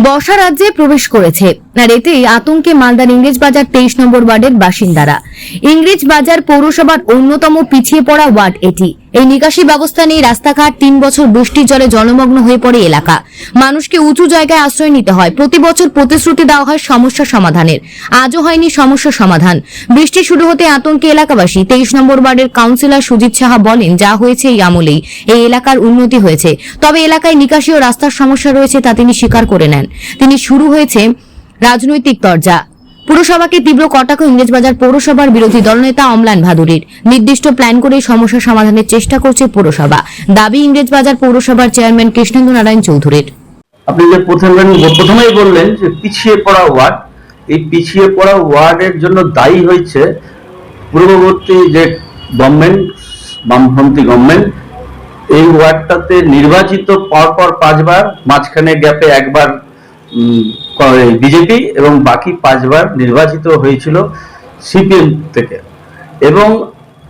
বর্ষা রাজ্যে প্রবেশ করেছে আর এতেই আতঙ্কে মালদার ইংরেজ বাজার 23 নম্বর ওয়ার্ডের বাসিন্দারা। ইংরেজ বাজার পৌরসভার অন্যতম পিছিয়ে পড়া ওয়ার্ড এটি। এই নিকাশি ব্যবস্থা নেই, রাস্তাঘাট 3 বছর বৃষ্টির জলে জলমগ্ন হয়ে পড়ে এলাকা। মানুষকে উঁচু জায়গায় আশ্রয় নিতে হয়। প্রতি বছর প্রতিশ্রুতি দেওয়া হয় সমস্যা সমাধানের, আজও হয়নি সমস্যা সমাধান। বৃষ্টি শুরু হতে আতঙ্কে এলাকাবাসী। 23 নম্বর ওয়ার্ডের কাউন্সিলর সুজিত সাহা বলেন, যা হয়েছে এই আমলেই এই এলাকার উন্নতি হয়েছে, তবে এলাকায় নিকাশি ও রাস্তার সমস্যা রয়েছে তা তিনি স্বীকার করে নেন। তিনি শুরু হয়েছে রাজনৈতিক তরজা। পুরসভাকে তীব্র কটাক্ষ ইংরেজবাজার পৌরসভার বিরোধী দলনেতা অম্লান ভাদুরীর। নির্দিষ্ট প্ল্যান করে সমস্যা সমাধানের চেষ্টা করছে পৌরসভা, দাবি ইংরেজবাজার পৌরসভার চেয়ারম্যান কৃষ্ণেন্দু নারায়ণ চৌধুরীর। আপনি যে প্রথমেই বললেন যে পিছিয়ে পড়া ওয়ার্ড, এই পিছিয়ে পড়া ওয়ার্ডের জন্য দায়ী হয়েছে পূর্ববর্তী যে গভর্নমেন্ট, বামপন্থী গভর্নমেন্ট। এই ওয়ার্ডটাতে নির্বাচিত পরপর 5 বার, মাঝখানে গ্যাপে একবার বিজেপি এবং বাকি 5 বার নির্বাচিত হয়েছিল সিপিএম থেকে। এবং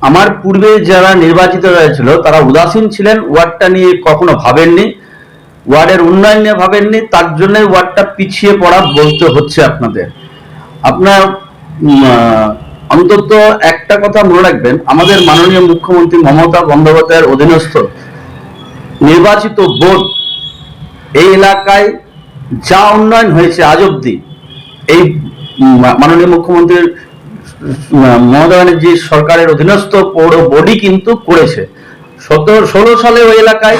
আমার পূর্বে যারা নির্বাচিত হয়েছিল তারা উদাসীন ছিলেন, ওয়ার্ডটা নিয়ে কখনো ভাবেননি, ওয়ার্ডের উন্নয়ন নিয়ে ভাবেননি। তার জন্য ওয়ার্ডটা পিছিয়ে পড়া বলতে হচ্ছে আপনাদের। আপনার অন্তত একটা কথা মনে রাখবেন, আমাদের মাননীয় মুখ্যমন্ত্রী মমতা বন্দ্যোপাধ্যায়ের অধীনস্থ নির্বাচিত বোর্ড এই এলাকায় যা উন্নয়ন হয়েছে আজ অব্দি, এই মাননীয় মুখ্যমন্ত্রীর মমতা ব্যানার্জি সরকারের অধীনস্থ পৌর বোর্ডই কিন্তু করেছে। 16 সালে ওই এলাকায়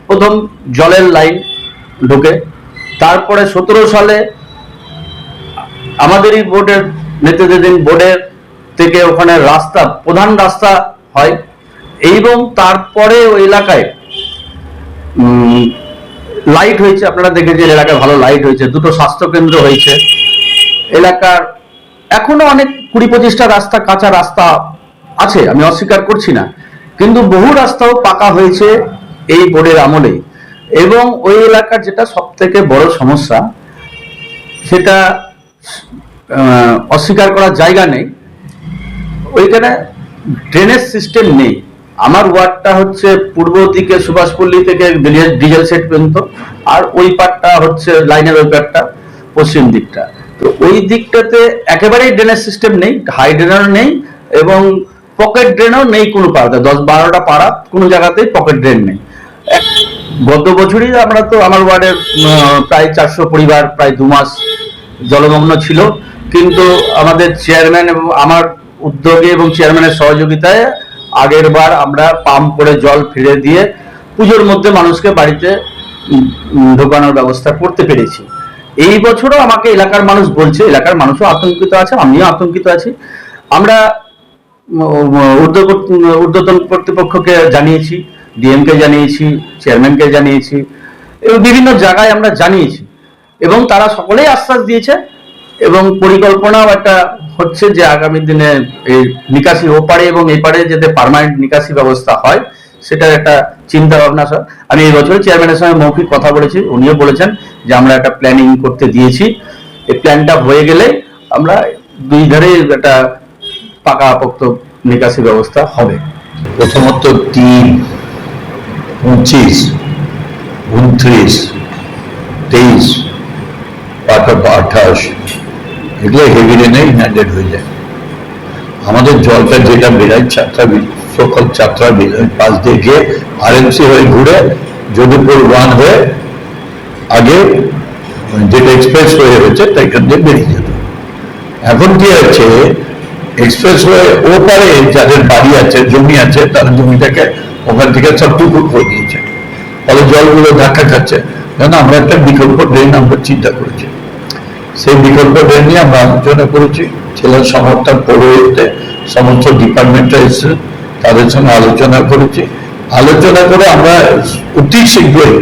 প্রথম জলের লাইন ঢোকে, তারপরে 17 সালে আমাদেরই বোর্ডের নেতৃত্বাধীন বোর্ডের থেকে ওখানে রাস্তা, প্রধান রাস্তা হয়। এবং তারপরে ওই এলাকায় লাইট হয়েছে, আপনারা দেখেছেন এলাকায় ভালো লাইট হয়েছে, 2টো স্বাস্থ্য কেন্দ্র হয়েছে। এলাকার এখনো অনেক 20-25টা রাস্তা, কাঁচা রাস্তা আছে, আমি অস্বীকার করছি না, কিন্তু বহু রাস্তাও পাকা হয়েছে এই বোর্ডের আমলেই। এবং ওই এলাকার যেটা সব থেকে বড় সমস্যা, সেটা অস্বীকার করার জায়গা নেই, ওইখানে ড্রেনেজ সিস্টেম নেই। আমার ওয়ার্ডটা হচ্ছে পূর্ব দিকে সুভাষপল্লী থেকে ডিজেল সেট পর্যন্ত, আর ওই পাটটা হচ্ছে লাইনের ওই পাটটা পশ্চিম দিকটা। তো ওই দিকটাতে একেবারেই ড্রেনেজ সিস্টেম নেই, হাই ড্রেনও নেই এবং পকেট ড্রেনও নেই কোনো পাড়াতে। 10-12টা পাড়া কোনো জায়গাতেই পকেট ড্রেন নেই। গত বছরই আমরা তো আমার ওয়ার্ডের প্রায় 400 পরিবার প্রায় 2 মাস জলমগ্ন ছিল, কিন্তু আমাদের চেয়ারম্যান এবং আমার উদ্যোগে এবং চেয়ারম্যানের সহযোগিতায় আগের বার আমরা পাম্প করে জল ফিরে দিয়ে পুজোর মধ্যে মানুষকে বাড়িতে ঢোকানোর ব্যবস্থা করতে পেরেছি। এই বছরও আমাকে এলাকার মানুষ বলছে, এলাকার মানুষও আতঙ্কিত আছে, আমিও আতঙ্কিত আছি। আমরা ঊর্ধ্বতন কর্তৃপক্ষকে জানিয়েছি, ডিএমকে জানিয়েছি, চেয়ারম্যানকে জানিয়েছি এবং বিভিন্ন জায়গায় আমরা জানিয়েছি, এবং তারা সকলেই আশ্বাস দিয়েছে। এবং পরিকল্পনাও একটা হচ্ছে যে আগামী দিনে এই নিকাশি ওপারে এবং এই পারে যাতে পার্মানেন্ট নিকাশি ব্যবস্থা হয়, সেটার একটা চিন্তা ভাবনা। আমি এই বছর চেয়ারম্যানের সঙ্গে মৌখিক কথা বলেছি, উনিও বলেছেন যে আমরা একটা প্ল্যানিং করতে দিয়েছি। এই প্ল্যানটা হয়ে গেলে আমরা 2 ধারে একটা পাকাপোক্ত নিকাশি ব্যবস্থা হবে। প্রথমত 3, 25, 29, 23, 28 এগুলো হেভি রেনে ইনহ্যান্ডেড হয়ে যায়। আমাদের জলটা যেটা বেড়ায় সকল যাত্রা পাশ দিয়ে গিয়ে আরএমসি হয়ে ঘুরে যদুপুর 1 হয়ে আগে যেটা এক্সপ্রেস ওয়ে হয়েছে তাইখান দিয়ে বেরিয়ে যেত। এখন কি হচ্ছে, এক্সপ্রেস ওয়ে ওপারে যাদের বাড়ি আছে, জমি আছে, তারা জমিটাকে ওখান থেকে সব টুকরো করে দিয়েছে, ফলে জলগুলো ধাক্কা খাচ্ছে। কেন আমরা একটা বিকল্প ড্রেন আমরা চিন্তা করেছি, সেই বিকল্প ড্রেন নিয়ে আমরা আলোচনা করেছি। ছেলের সমর্থন পৌরহিতে সমস্ত ডিপার্টমেন্টে এসে তাদের সঙ্গে আলোচনা করেছি। আলোচনা করে আমরা অতি শীঘ্রই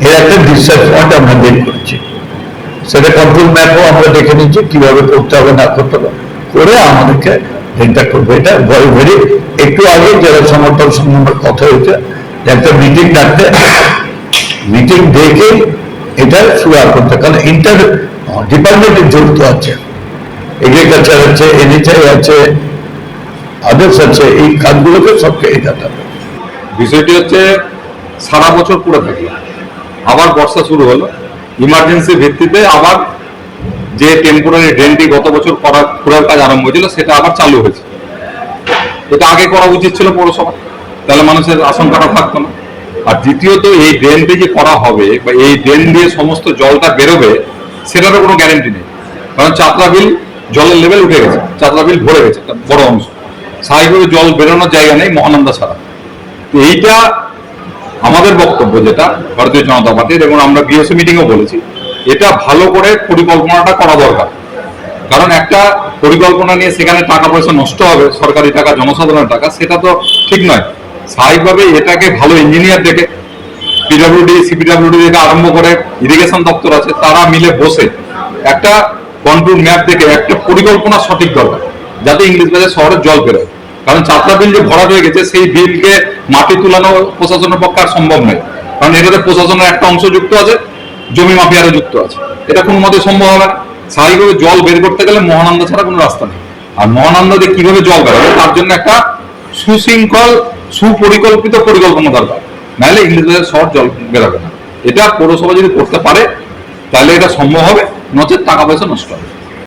এর একটা ডিসচার্জ পয়েন্ট আমরা বের করেছি। সেটা কন্ট্রোল ম্যাপও আমরা দেখে নিচ্ছি কিভাবে করতে হবে না করতে হবে, করে আমাদেরকে ড্রেনটা করবো। এটা ভেরি একটু আগে যারা সমর্থন সঙ্গে আমার কথা হয়েছে, একটা মিটিং ডাকতে, মিটিং দেখে এটা শুরু করতে, কারণ ইন্টার ডিপার্টমেন্টে জড়িত আছে, এগ্রিকালচার আছে, এনএচআই আছে, আদার্স আছে, এই কাজগুলোকে সবকে এগাতে হবে। বিষয়টি হচ্ছে সারা বছর পুরো থাকলো, আবার বর্ষা শুরু হলো, ইমার্জেন্সি ভিত্তিতে আবার যে টেম্পোরারি ড্রেনটি গত বছর করার কাজ আরম্ভ হয়েছিল সেটা আবার চালু হয়েছে। এটা আগে করা উচিত ছিল পৌরসভা, তাহলে মানুষের আশঙ্কাটা থাকতো না। আর দ্বিতীয়ত এই ড্রেনটি যে করা হবে বা এই ড্রেন দিয়ে সমস্ত জলটা বেরোবে সেটারও কোনো গ্যারেন্টি নেই, কারণ চাতরা বিল জলের লেভেল উঠে গেছে, চাতরা বিল ভরে গেছে একটা বড় অংশ, স্বাভাবিকভাবে জল বেরোনোর জায়গা নেই মহানন্দা ছাড়া। তো এইটা আমাদের বক্তব্য, যেটা ভারতীয় জনতা পার্টির, এবং আমরা বিএসসি মিটিংও বলেছি, এটা ভালো করে পরিকল্পনাটা করা দরকার। কারণ একটা পরিকল্পনা নিয়ে সেখানে টাকা পয়সা নষ্ট হবে, সরকারি টাকা, জনসাধারণের টাকা, সেটা তো ঠিক নয়। স্বাভাবিকভাবে এটাকে ভালো ইঞ্জিনিয়ার দেখে, পিডব্লিউডি, সিপিডব্লিউডি থেকে আরম্ভ করে ইরিগেশন দপ্তর আছে, তারা মিলে বসে একটা কন্ট্রোল ম্যাপ দেখে একটা পরিকল্পনা সঠিক দরকার, যাতে ইংলিশ বাজার শহরের জল বেরোয়। কারণ চাতরা বিল যে ভরা রয়ে গেছে, সেই বিলকে মাটি তুলানো প্রশাসনের পক্ষে আর সম্ভব নয়, কারণ এটাতে প্রশাসনের একটা অংশ যুক্ত আছে, জমি মাফিয়ারও যুক্ত আছে, এটা কোনো মতে সম্ভব হবে না। স্বাভাবিকভাবে জল বের করতে গেলে মহানন্দা ছাড়া কোনো রাস্তা নেই। আর মহানন্দা দিয়ে কিভাবে জল বেরোবে তার জন্য একটা সুশৃঙ্খল সুপরিকল্পিত পরিকল্পনা দরকার, নাহলে ইংলিশ বাজার শহর জল বেরোবে না। এটা পৌরসভা যদি করতে পারে তাহলে এটা সম্ভব হবে, নচেত টাকা পয়সা নষ্ট হবে।